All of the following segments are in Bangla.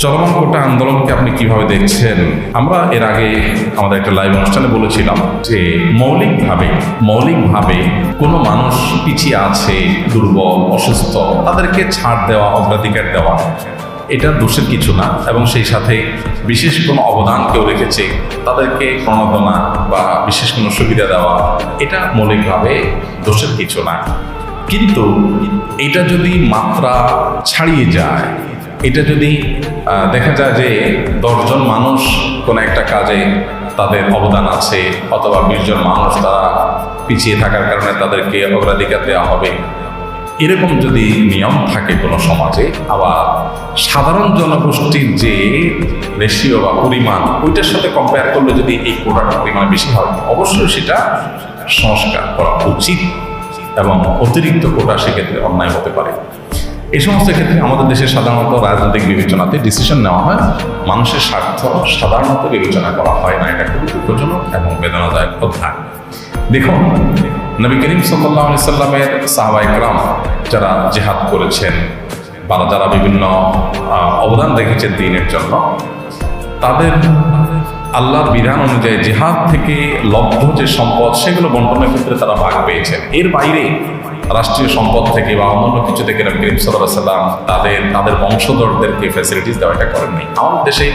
চলমান কোটা আন্দোলনকে আপনি কিভাবে দেখছেন? আমরা এর আগে আমাদের একটা লাইভ অনুষ্ঠানে বলেছিলাম যে মৌলিকভাবে কোনো মানুষ পিছিয়ে আছে, দুর্বল, অসুস্থ, তাদেরকে ছাড় দেওয়া, অগ্রাধিকার দেওয়া এটা দোষের কিছু না, এবং সেই সাথে বিশেষ কোনো অবদান কেউ রেখেছে তাদেরকে প্রণোদনা বা বিশেষ কোনো সুবিধা দেওয়া এটা মৌলিকভাবে দোষের কিছু না। কিন্তু এটা যদি মাত্রা ছাড়িয়ে যায়, এটা যদি দেখা যায় যে 10 জন মানুষ কোনো একটা কাজে তাদের অবদান আছে, অথবা 20 জন মানুষ তারা পিছিয়ে থাকার কারণে তাদেরকে অগ্রাধিকার দেওয়া হবে, এরকম যদি নিয়ম থাকে কোনো সমাজে, আবার সাধারণ জনগোষ্ঠীর যে রেশিও বা পরিমাণ ওইটার সাথে কম্পেয়ার করলে যদি এই কোটাটার পরিমাণ বেশি হয়, অবশ্যই সেটা সংস্কার করা উচিত, এবং অতিরিক্ত কোটা সেক্ষেত্রে অন্যায় হতে পারে। এই সমস্ত ক্ষেত্রে আমাদের দেশে সাধারণত রাজনৈতিক বিবেচনাতে ডিসিশন নেওয়া হয়, মানুষের স্বার্থ সাধারণত বিবেচনা করা হয় না। এটা খুবই দুঃখজনক এবং বেদনাদায়ক অধ্যায়। দেখুন, নবী করিম সাল্লাল্লাহু আলাইহি সাল্লামের সাহাবায়ে কেরাম যারা জিহাদ করেছেন বা যারা বিভিন্ন অবদান রেখেছেন দ্বীনের জন্য, তাদের আল্লাহর বিধান অনুযায়ী জিহাদ থেকে লব্ধ যে সম্পদ সেগুলো বন্টনের ক্ষেত্রে তারা ভাগ পেয়েছেন। এর বাইরে রাষ্ট্রীয় সম্পদ থেকে বা অন্যান্য কিছু থেকে নবী করিম সাল্লাল্লাহু আলাইহি সাল্লাম তাদের বংশধরদেরকে ফ্যাসিলিটিস দেওয়া এটা করেননি। আমাদের দেশে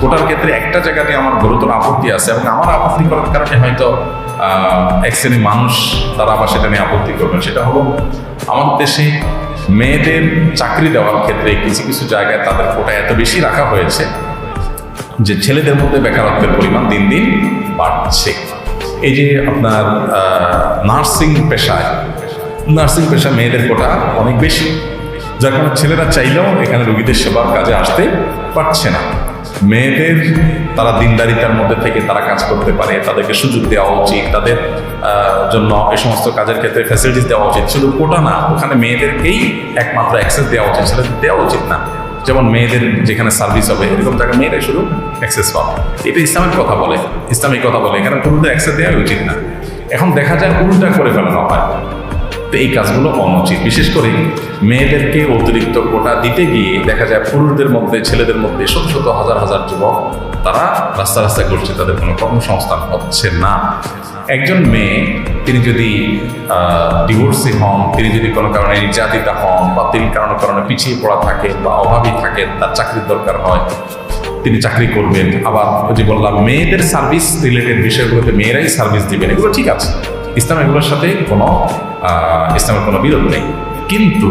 কোটার ক্ষেত্রে একটা জায়গাতে আমার গুরুতর আপত্তি আছে, এবং আমার আপত্তি করার কারণে হয়তো এক শ্রেণীর মানুষ তারা আবার সেটা নিয়ে আপত্তি করবেন। সেটা হলো, আমাদের দেশে মেয়েদের চাকরি দেওয়ার ক্ষেত্রে কিছু কিছু জায়গায় তাদের কোটা এত বেশি রাখা হয়েছে যে ছেলেদের মধ্যে বেকারত্বের পরিমাণ দিন দিন বাড়ছে। এই যে আপনার নার্সিং পেশা মেয়েদের কোটা অনেক বেশি, যার কারণে ছেলেরা চাইলেও এখানে রোগীদের সেবার কাজে আসতে পারছে না। মেয়েদের তারা দিনদারিতার মধ্যে থেকে তারা কাজ করতে পারে, তাদেরকে সুযোগ দেওয়া উচিত, তাদের জন্য এই সমস্ত কাজের ক্ষেত্রে ফ্যাসিলিটিস দেওয়া উচিত। শুধু কোটা না, ওখানে মেয়েদেরকেই একমাত্র অ্যাক্সেস দেওয়া উচিত, ছেলেদের দেওয়া উচিত না। যেমন মেয়েদের যেখানে সার্ভিস হবে এরকম জায়গায় মেয়েরাই শুধু অ্যাক্সেস পাবে। এটা ইসলামিক কথা বলে, এখানে পুরুষদের অ্যাক্সেস দেওয়া উচিত না। এখন দেখা যায় উল্টা করে ফেলানো হয়। তো এই কাজগুলো অনুচিত। বিশেষ করে মেয়েদেরকে অতিরিক্ত কোটা দিতে গিয়ে দেখা যায় পুরুষদের মধ্যে, ছেলেদের মধ্যে শত শত হাজার হাজার যুবক তারা রাস্তায় ঘুরছে, তাদের কোনো কর্মসংস্থান হচ্ছে না। একজন মেয়ে তিনি যদি ডিভোর্সি হন, তিনি যদি কোনো কারণে নির্যাতিতা হন, বা তিনি কারণে পিছিয়ে পড়া থাকেন বা অভাবী থাকেন, তার চাকরির দরকার হয়, তিনি চাকরি করবেন। আবার যে বললাম, মেয়েদের সার্ভিস রিলেটেড বিষয়গুলোতে মেয়েরাই সার্ভিস দিবেন, এগুলো ঠিক আছে, ইসলাম এগুলোর সাথে ইসলামের কোনো বিরোধ নেই। কিন্তু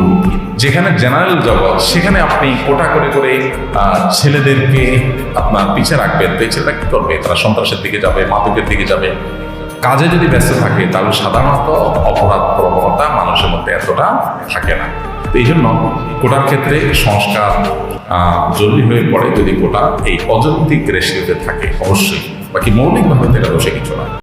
যেখানে জেনারেল জগৎ, সেখানে আপনি কোটা করে ছেলেদেরকে আপনার পিছিয়ে রাখবেন, তো এই ছেলেরা কি করবে? তারা সন্ত্রাসের দিকে যাবে, মাদকের দিকে যাবে। কাজে যদি ব্যস্ত থাকে তাহলে সাধারণত অপরাধ প্রবণতা মানুষের মধ্যে এতটা থাকে না। তো এই জন্য কোটার ক্ষেত্রে সংস্কার জরুরি হয়ে পড়ে, যদি কোটা এই অযৌক্তিক রেশিওতে থাকে অবশ্যই। বাকি মৌলিকভাবে এটা দোষে কিছু না।